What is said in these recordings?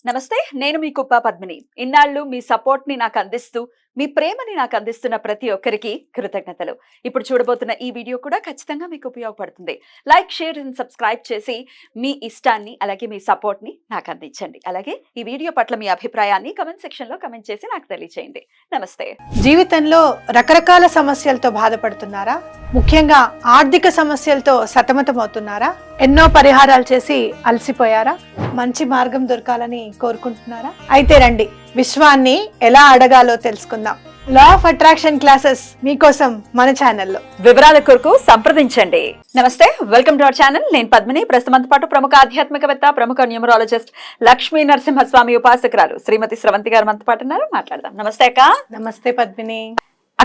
నమస్తే, నేను మీ కుప్ప పద్మిని. ఇన్నాళ్ళు మీ సపోర్ట్ ని నాకు అందిస్తూ, మీ ప్రేమని నాకు అందిస్తున్న ప్రతి ఒక్కరికి కృతజ్ఞతలు. ఇప్పుడు చూడబోతున్న ఈ వీడియో కూడా ఖచ్చితంగా మీకు ఉపయోగపడుతుంది. లైక్, షేర్ అండ్ సబ్స్క్రైబ్ చేసి మీ ఇష్టాన్ని అలాగే మీ సపోర్ట్ ని నాకు అందించండి. అలాగే ఈ వీడియో పట్ల మీ అభిప్రాయాన్ని కమెంట్ సెక్షన్ లో కమెంట్ చేసి నాకు తెలియజేయండి. నమస్తే. జీవితంలో రకరకాల సమస్యలతో బాధపడుతున్నారా? ముఖ్యంగా ఆర్థిక సమస్యలతో సతమతమవుతున్నారా? ఎన్నో పరిహారాలు చేసి అలసిపోయారా? మంచి మార్గం దొరకాలని కోరుకుంటున్నారా? అయితే రండి, విశ్వాన్ని ఎలా అడగాలో తెలుసుకుందాం. లా ఆఫ్ అట్రాక్షన్ క్లాసెస్ మీకోసం మన ఛానల్లో. వివరాల కొరకు సంప్రదించండి. నమస్తే, వెల్కమ్ టు అవర్ ఛానల్. నేను పద్మిని. ప్రస్తుతం పాటు ప్రముఖ ఆధ్యాత్మికవేత్త, ప్రముఖ న్యూమరాలజిస్ట్ లక్ష్మీ నరసింహస్వామి ఉపాసకురాలు శ్రీమతి స్రవంతి గారు మనతో పాటు ఉన్నారు. మాట్లాడదాం. నమస్తే అక్క. నమస్తే పద్మిని.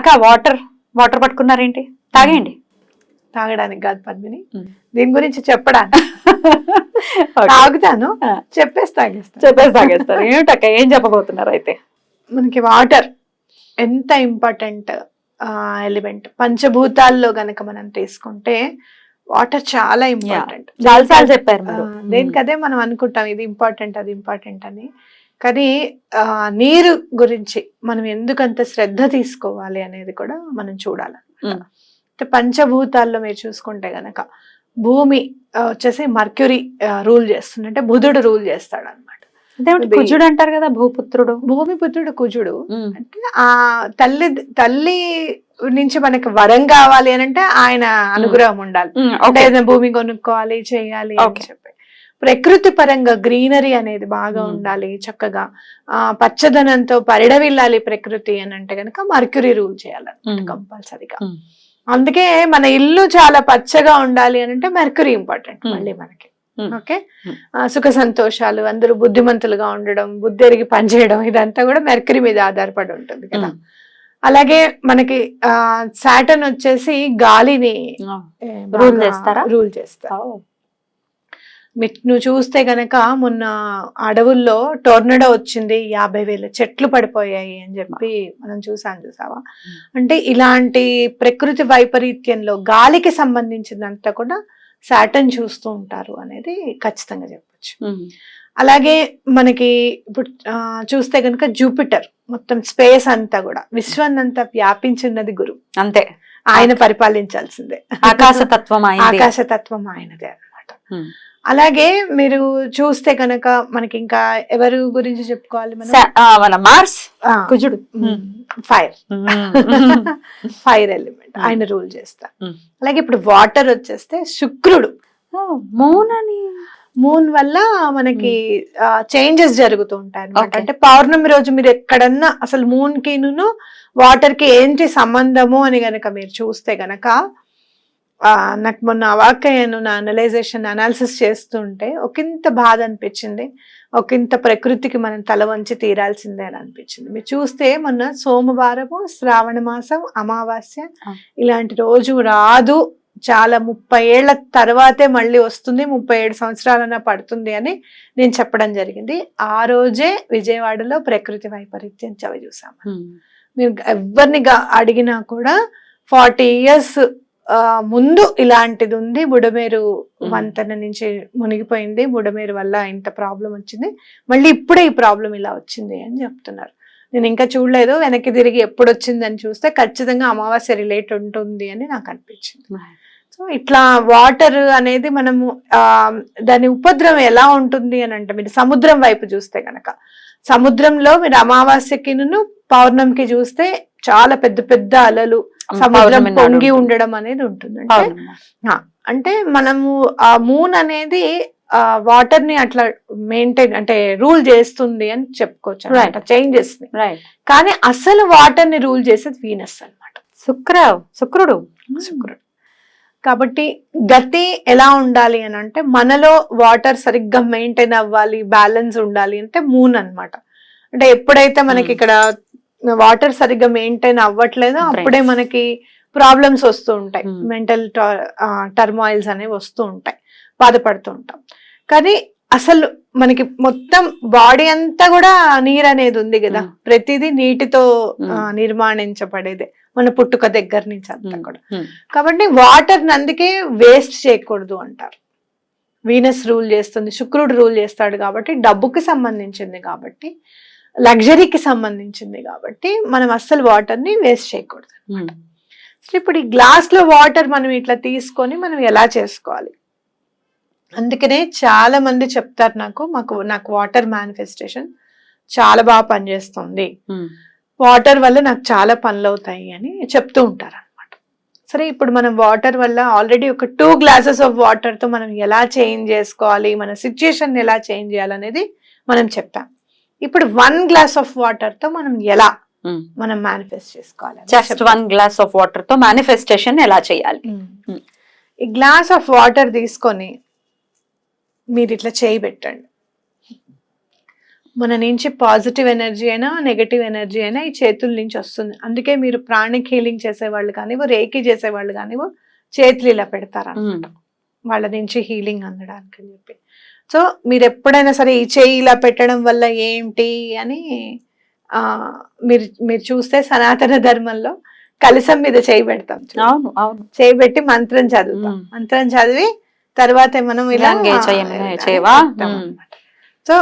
అక్క, వాటర్ పట్టుకున్నారేంటి? తాగేయండి. తాగడానికి కాదు పద్మిని, దీని గురించి చెప్పడానికి. తాగుతాను, చెప్పేసి తాగేస్తారు. ఏమిటక్క, ఏం చెప్పబోతున్నారు? అయితే మనకి వాటర్ ఎంత ఇంపార్టెంట్ ఎలిమెంట్. పంచభూతాల్లో గనక మనం తీసుకుంటే వాటర్ చాలా ఇంపార్టెంట్. చాలాసార్లు చెప్పారు. దేనికదే మనం అనుకుంటాం ఇది ఇంపార్టెంట్, అది ఇంపార్టెంట్ అని. కానీ నీరు గురించి మనం ఎందుకంత శ్రద్ధ తీసుకోవాలి అనేది కూడా మనం చూడాలి. పంచభూతాల్లో మీరు చూసుకుంటే గనక భూమి వచ్చేసి మర్క్యూరీ రూల్ చేస్తుంది, అంటే బుధుడు రూల్ చేస్తాడు అనమాట. కుజుడు అంటారు కదా, భూపుత్రుడు. భూమిపుత్రుడు కుజుడు. అంటే ఆ తల్లి నుంచి మనకి వరం కావాలి అని అంటే ఆయన అనుగ్రహం ఉండాలి. అంటే భూమి కొనుక్కోవాలి, చేయాలి అని చెప్పి. ప్రకృతి పరంగా గ్రీనరీ అనేది బాగా ఉండాలి, చక్కగా పచ్చదనంతో పరిడవిల్లాలి ప్రకృతి అని అంటే గనక మర్క్యూరీ రూల్ చేయాలన్నమాట కంపల్సరీగా. అందుకే మన ఇల్లు చాలా పచ్చగా ఉండాలి అని అంటే మెర్క్యూరీ ఇంపార్టెంట్ మళ్ళీ మనకి. ఓకే, సుఖ సంతోషాలు, అందరూ బుద్ధిమంతులుగా ఉండడం, బుద్ధి ఎరిగి పనిచేయడం, ఇదంతా కూడా మెర్క్యూరీ మీద ఆధారపడి ఉంటుంది కదా. అలాగే మనకి సాటర్న్ వచ్చేసి గాలిని రూల్ చేస్తారు. నువ్వు చూస్తే గనక మొన్న అడవుల్లో టోర్నడో వచ్చింది, 50,000 చెట్లు పడిపోయాయి అని చెప్పి మనం చూసావా? అంటే ఇలాంటి ప్రకృతి వైపరీత్యంలో గాలికి సంబంధించినంత కూడా సాటర్న్ చూస్తూ ఉంటారు అనేది ఖచ్చితంగా చెప్పొచ్చు. అలాగే మనకి ఇప్పుడు చూస్తే గనక జూపిటర్ మొత్తం స్పేస్ అంతా కూడా విశ్వాన్నంతా వ్యాపించున్నది గురువు. అంతే, ఆయన పరిపాలించాల్సిందే. ఆకాశతత్వం ఆయనదే అన్నమాట. అలాగే మీరు చూస్తే కనుక మనకి ఇంకా ఎవరు గురించి చెప్పుకోవాలి మన మార్స్, కుజుడు, ఫైర్ ఎలిమెంట్, ఆయన రూల్ చేస్తారు. అలాగే ఇప్పుడు వాటర్ వచ్చేస్తే శుక్రుడు. మూన్ వల్ల మనకి చేంజెస్ జరుగుతూ ఉంటాయి అనమాట. అంటే పౌర్ణమి రోజు మీరు ఎక్కడన్నా అసలు మూన్ కి వాటర్ కి ఏంటి సంబంధము అని గనక మీరు చూస్తే గనక, నాకు మొన్న అవాక్కయ్యాను. నా అనాలిసిస్ చేస్తుంటే ఒకంత బాధ అనిపించింది, ఒకంత ప్రకృతికి మనం తల వంచి తీరాల్సిందే అని అనిపించింది. మీరు చూస్తే మొన్న సోమవారము, శ్రావణ మాసం, అమావాస్య, ఇలాంటి రోజు రాదు, చాలా 30 ఏళ్ల తర్వాతే మళ్ళీ వస్తుంది, 37 సంవత్సరాలన్నా పడుతుంది అని నేను చెప్పడం జరిగింది. ఆ రోజే విజయవాడలో ప్రకృతి వైపరీత్యం చవి చూసాము. మీరు ఎవరిని అడిగినా కూడా 40 years ముందు ఇలాంటిది ఉంది, బుడమేరు వంతెన నుంచి మునిగిపోయింది, బుడమేరు వల్ల ఇంత ప్రాబ్లం వచ్చింది, మళ్ళీ ఇప్పుడే ఈ ప్రాబ్లం ఇలా వచ్చింది అని చెప్తున్నారు. నేను ఇంకా చూడలేదు, వెనక్కి తిరిగి ఎప్పుడు వచ్చింది అని చూస్తే ఖచ్చితంగా అమావాస్య రిలేట్ ఉంటుంది అని నాకు అనిపించింది. సో ఇట్లా వాటర్ అనేది మనము దాని ఉపద్రవం ఎలా ఉంటుంది అని అంటే, మీరు సముద్రం వైపు చూస్తే కనుక, సముద్రంలో మీరు అమావాస్యకి పౌర్ణమికి చూస్తే చాలా పెద్ద పెద్ద అలలు, సముద్రం పొంగి ఉండడం అనేది ఉంటుంది. అంటే మనము ఆ మూన్ అనేది వాటర్ ని అట్లా మెయింటైన్ అంటే రూల్ చేస్తుంది అని చెప్పుకోవచ్చు అన్నమాట, చేంజెస్ ని. కానీ అసలు వాటర్ ని రూల్ చేసేది వీనస్ అన్నమాట, శుక్రుడు. కాబట్టి గతి ఎలా ఉండాలి అని అంటే, మనలో వాటర్ సరిగ్గా మెయింటైన్ అవ్వాలి, బ్యాలెన్స్ ఉండాలి అంటే మూన్ అన్నమాట. అంటే ఎప్పుడైతే మనకి ఇక్కడ వాటర్ సరిగ్గా మెయింటైన్ అవ్వట్లేదో అప్పుడే మనకి ప్రాబ్లమ్స్ వస్తూ ఉంటాయి, మెంటల్ టర్మాయిల్స్ అనేవి వస్తూ ఉంటాయి, బాధపడుతూ ఉంటాం. కానీ అసలు మనకి మొత్తం బాడీ అంతా కూడా నీరు అనేది ఉంది కదా, ప్రతిదీ నీటితో నిర్మాణించబడేదే మన పుట్టుక దగ్గర నుంచి అంతా కూడా. కాబట్టి వాటర్ అందుకే వేస్ట్ చేయకూడదు అంటారు. వీనస్ రూల్ చేస్తుంది, శుక్రుడు రూల్ చేస్తాడు కాబట్టి, డబ్బుకి సంబంధించింది కాబట్టి, లగ్జరీకి సంబంధించింది కాబట్టి మనం అస్సలు వాటర్ని వేస్ట్ చేయకూడదు. సో ఇప్పుడు ఈ గ్లాస్ లో వాటర్ మనం ఇట్లా తీసుకొని మనం ఎలా చేసుకోవాలి? అందుకనే చాలా మంది చెప్తారు నాకు వాటర్ మేనిఫెస్టేషన్ చాలా బాగా పనిచేస్తుంది, వాటర్ వల్ల నాకు చాలా పనులు అవుతాయి అని చెప్తూ ఉంటారు అనమాట. సరే, ఇప్పుడు మనం వాటర్ వల్ల ఆల్రెడీ ఒక 2 glasses ఆఫ్ వాటర్ తో మనం ఎలా చేంజ్ చేసుకోవాలి, మన సిచ్యుయేషన్ ఎలా చేంజ్ చేయాలనేది మనం చెప్పాం. ఇప్పుడు 1 glass ఆఫ్ వాటర్ తో మనం ఎలా మనం మేనిఫెస్ట్ చేసుకోవాలి? జస్ట్ 1 glass ఆఫ్ వాటర్ తో మేనిఫెస్టేషన్ ఎలా చేయాలి? ఈ గ్లాస్ ఆఫ్ వాటర్ తీసుకొని మీరు ఇట్లా చేయి పెట్టండి. మన నుంచి పాజిటివ్ ఎనర్జీ అయినా నెగటివ్ ఎనర్జీ అయినా ఈ చేతుల నుంచి వస్తుంది. అందుకే మీరు ప్రాణిక్ హీలింగ్ చేసేవాళ్ళు కానివ్వు, రేకి చేసేవాళ్ళు కానివ్వు, చేతులు ఇలా పెడతారు అన్నమాట, వాళ్ళ నుంచి హీలింగ్ అందడానికి అని చెప్పి. సో మీరు ఎప్పుడైనా సరే ఈ చేయి ఇలా పెట్టడం వల్ల ఏంటి అని మీరు చూస్తే సనాతన ధర్మంలో కలశం మీద చేయి పెడతాం. చేయి పెట్టి మంత్రం చదువుతాం. మంత్రం చదివి తర్వాత మనం ఇలా సో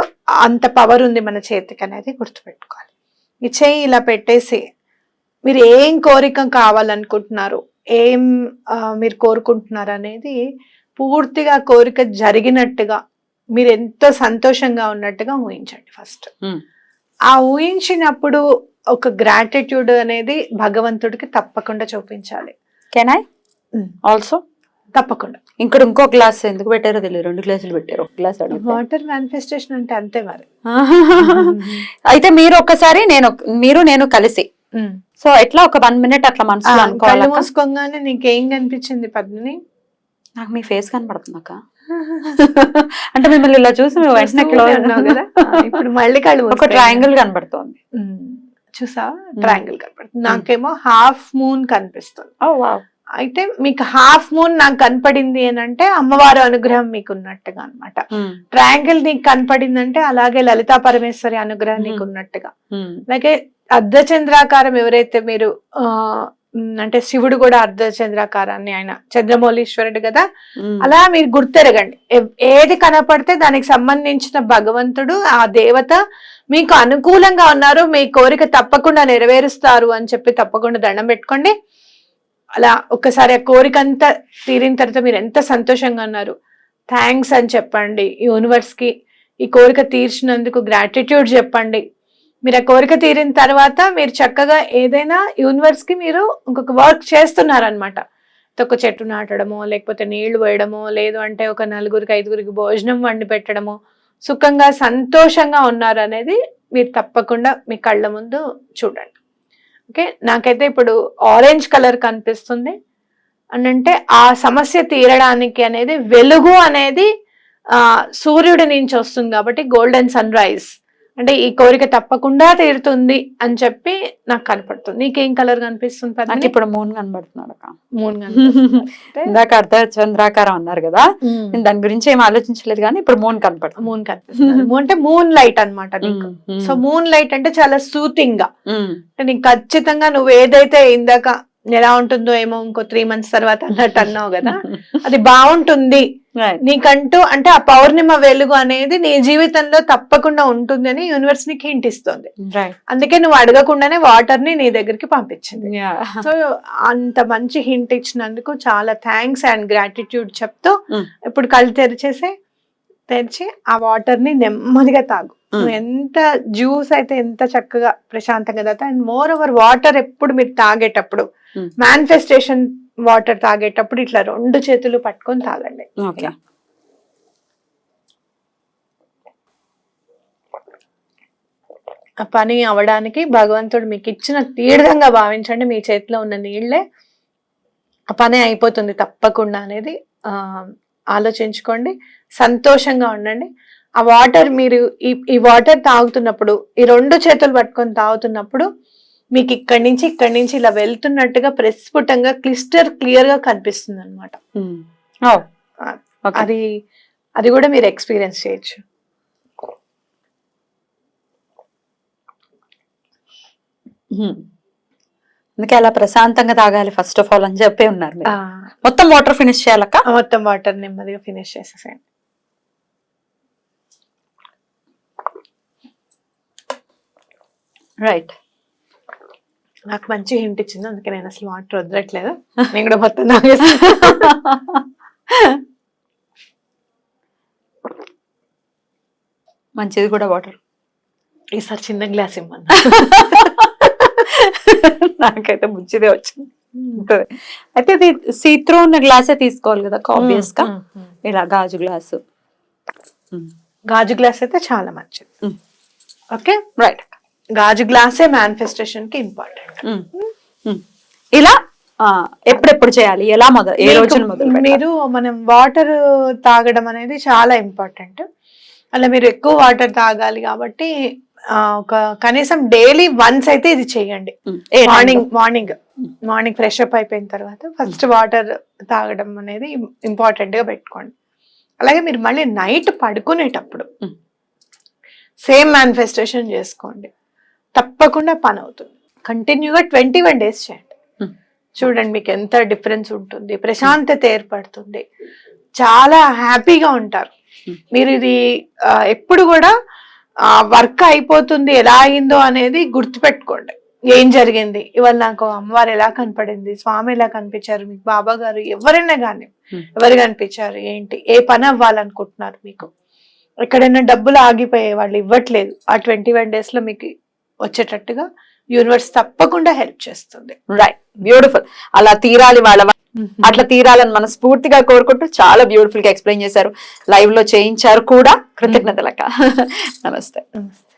అంత పవర్ ఉంది మన చేతికి అనేది గుర్తుపెట్టుకోవాలి. ఈ చేయి ఇలా పెట్టేసి మీరు ఏం కోరిక కావాలనుకుంటున్నారు, ఏం మీరు కోరుకుంటున్నారు అనేది పూర్తిగా కోరిక జరిగినట్టుగా, మీరు ఎంతో సంతోషంగా ఉన్నట్టుగా ఊహించండి ఫస్ట్. ఆ ఊహించినప్పుడు ఒక గ్రాటిట్యూడ్ అనేది భగవంతుడికి తప్పకుండా చూపించాలి. Can I also? తప్పకుండా. ఇంకో గ్లాస్ ఎందుకు పెట్టారో తెలియదు, 2 గ్లాసులు పెట్టారు, 1 గ్లాస్. వాటర్ మేనిఫెస్టేషన్ అంటే అంతే మరి. అయితే మీరు ఒక్కసారి నేను కలిసి సో ఎట్లా ఒక 1 minute అట్లా మనసులో అనుకోవాలి. కళ్ళు మూసుకోగానే నీకేం కనిపించింది పద్మిని? నాకు మీ ఫేస్ కనపడుతుంది అక్క. అంటే మిమ్మల్ని ఇలా చూసి వెంటనే కదా. ఇప్పుడు మళ్ళీ కళ్ళు ఒక ట్రయాంగిల్ కనబడుతోంది, చూసా? ట్రయాంగిల్ కనపడుతుంది. నాకేమో హాఫ్ మూన్ కనిపిస్తుంది. అయితే మీకు హాఫ్ మూన్ నాకు కనపడింది అని అంటే అమ్మవారు అనుగ్రహం మీకు ఉన్నట్టుగా అనమాట. ట్రయాంగిల్ నీకు కనపడింది అంటే అలాగే లలితా పరమేశ్వరి అనుగ్రహం నీకు ఉన్నట్టుగా. అలాగే అర్ధచంద్రాకారం ఎవరైతే మీరు అంటే శివుడు కూడా అర్ధచంద్రాకారాన్ని, ఆయన చంద్రమౌళీశ్వరుడు కదా, అలా మీరు గుర్తెరగండి. ఏది కనపడితే దానికి సంబంధించిన భగవంతుడు, ఆ దేవత మీకు అనుకూలంగా ఉన్నారు, మీ కోరిక తప్పకుండా నెరవేరుస్తారు అని చెప్పి తప్పకుండా దండం పెట్టుకోండి. అలా ఒక్కసారి ఆ కోరిక అంతా తీరిన తర్వాత మీరు ఎంత సంతోషంగా ఉన్నారు, థ్యాంక్స్ అని చెప్పండి యూనివర్స్ కి. ఈ కోరిక తీర్చినందుకు గ్రాటిట్యూడ్ చెప్పండి. మీరు ఆ కోరిక తీరిన తర్వాత మీరు చక్కగా ఏదైనా యూనివర్స్ కి మీరు ఇంకొక వర్క్ చేస్తున్నారనమాట. ఒక చెట్టు నాటడమో, లేకపోతే నీళ్లు వేయడమో, లేదు అంటే ఒక 4-5 భోజనం వండి పెట్టడమో, సుఖంగా సంతోషంగా ఉన్నారు అనేది మీరు తప్పకుండా మీ కళ్ళ ముందు చూడండి. ఓకే, నాకైతే ఇప్పుడు ఆరెంజ్ కలర్ కనిపిస్తుంది అని అంటే ఆ సమస్య తీరడానికి అనేది వెలుగు అనేది సూర్యుడి నుంచి వస్తుంది కాబట్టి గోల్డెన్ సన్ రైజ్ అంటే ఈ కోరిక తప్పకుండా తీరుతుంది అని చెప్పి నాకు కనపడుతుంది. నీకేం కలర్ కనిపిస్తుంది? నాకు ఇప్పుడు మూన్ కనబడుతున్నాడు అక్క. మూన్ ఇందాక అర్ధచంద్రాకారం అన్నారు కదా, నేను దాని గురించి ఏం ఆలోచించలేదు కానీ ఇప్పుడు మూన్ కనపడుతుంది. మూన్ కనిపిస్తుంది అంటే మూన్ లైట్ అనమాట నీకు. సో మూన్ లైట్ అంటే చాలా సూతింగ్ గా, అంటే నీకు ఖచ్చితంగా నువ్వు ఏదైతే ఇందాక ఎలా ఉంటుందో ఏమో ఇంకో 3 months తర్వాత అన్నట్టు అన్నావు కదా, అది బాగుంటుంది నీకంటూ. అంటే ఆ పౌర్ణిమ వెలుగు అనేది నీ జీవితంలో తప్పకుండా ఉంటుంది అని యూనివర్స్ నీకు హింట్ ఇస్తుంది. అందుకే నువ్వు అడగకుండానే వాటర్ ని నీ దగ్గరికి పంపించింది. సో అంత మంచి హింట్ ఇచ్చినందుకు చాలా థ్యాంక్స్ అండ్ గ్రాటిట్యూడ్ చెప్తూ ఇప్పుడు కళ్ళు తెరిచి ఆ వాటర్ ని నెమ్మదిగా తాగు. ఎంత జ్యూస్ అయితే ఎంత చక్కగా ప్రశాంతంగా తాగుతా. అండ్ మోర్ ఓవర్ వాటర్ ఎప్పుడు మీరు తాగేటప్పుడు, మేనిఫెస్టేషన్ వాటర్ తాగేటప్పుడు ఇట్లా 2 చేతులు పట్టుకొని తాగండి. ఆ పని అవడానికి భగవంతుడు మీకు ఇచ్చిన తీర్థంగా భావించండి. మీ చేతిలో ఉన్న నీళ్లే ఆ పని అయిపోతుంది తప్పకుండా అనేది ఆలోచించుకోండి. సంతోషంగా ఉండండి. ఆ వాటర్ మీరు ఈ వాటర్ తాగుతున్నప్పుడు, ఈ 2 చేతులు పట్టుకొని తాగుతున్నప్పుడు మీకు ఇక్కడి నుంచి ఇలా వెళ్తున్నట్టుగా ప్రస్ఫుటంగా క్లియర్ గా కనిపిస్తుంది అనమాట. అది కూడా మీరు ఎక్స్పీరియన్స్ చేయొచ్చు. అందుకే అలా ప్రశాంతంగా తాగాలి ఫస్ట్ ఆఫ్ ఆల్ అని చెప్పి ఉన్నారు. మొత్తం వాటర్ ఫినిష్ చేయాలక్క? మొత్తం వాటర్ నెమ్మదిగా ఫినిష్ చేసేసేయండి. రైట్. నాకు మంచి హింట్ ఇచ్చింది, అందుకే నేను అసలు వాటర్ వదలట్లేదు. నేను కూడా మొత్తం తాగేస్తాను. మంచిది కూడా వాటర్. ఈసారి చిన్న గ్లాస్ ఇవ్వను. నాకైతే మంచిదే వచ్చింది. అయితే ఇది సీత్రో ఉన్న గ్లాసే తీసుకోవాలి కదా ఆబ్వియస్ గా. ఇలా గాజు గ్లాసు. గాజు గ్లాస్ అయితే చాలా మంచిది. Okay right. గాజు గ్లాసే మేనిఫెస్టేషన్ కి ఇంపార్టెంట్. ఇలా ఎప్పుడెప్పుడు చేయాలి, ఎలా ఏ రోజున మొదలు? మీరు మనం వాటర్ తాగడం అనేది చాలా ఇంపార్టెంట్. అలా మీరు ఎక్కువ వాటర్ తాగాలి కాబట్టి ఒక కనీసం డైలీ వన్స్ అయితే ఇది చెయ్యండి. మార్నింగ్ ఫ్రెష్ అప్ అయిపోయిన తర్వాత ఫస్ట్ వాటర్ తాగడం అనేది ఇంపార్టెంట్ గా పెట్టుకోండి. అలాగే మీరు మళ్ళీ నైట్ పడుకునేటప్పుడు సేమ్ మేనిఫెస్టేషన్ చేసుకోండి, తప్పకుండా పని అవుతుంది. కంటిన్యూగా 21 days చేయండి. చూడండి మీకు ఎంత డిఫరెన్స్ ఉంటుంది, ప్రశాంతత ఏర్పడుతుంది, చాలా హ్యాపీగా ఉంటారు మీరు. ఇది ఎప్పుడు కూడా వర్క్ అయిపోతుంది, ఎలా అయిందో అనేది గుర్తుపెట్టుకోండి. ఏం జరిగింది ఇవాళ, నాకు అమ్మవారు ఎలా కనపడింది, స్వామి ఎలా కనిపించారు, మీకు బాబా గారు ఎవరైనా కానీ ఎవరు కనిపించారు, ఏంటి, ఏ పని అవ్వాలనుకుంటున్నారు, మీకు ఎక్కడైనా డబ్బులు ఆగిపోయే వాళ్ళు ఇవ్వట్లేదు, ఆ 21 days లో మీకు వచ్చేటట్టుగా యూనివర్స్ తప్పకుండా హెల్ప్ చేస్తుంది. Right, beautiful. అలా తీరాలి వాళ్ళ, అట్లా తీరాలని మనస్ఫూర్తిగా కోరుకుంటూ చాలా బ్యూటిఫుల్ గా ఎక్స్ప్లెయిన్ చేశారు, లైవ్ లో చేయించారు కూడా. కృతజ్ఞతలక్క. నమస్తే.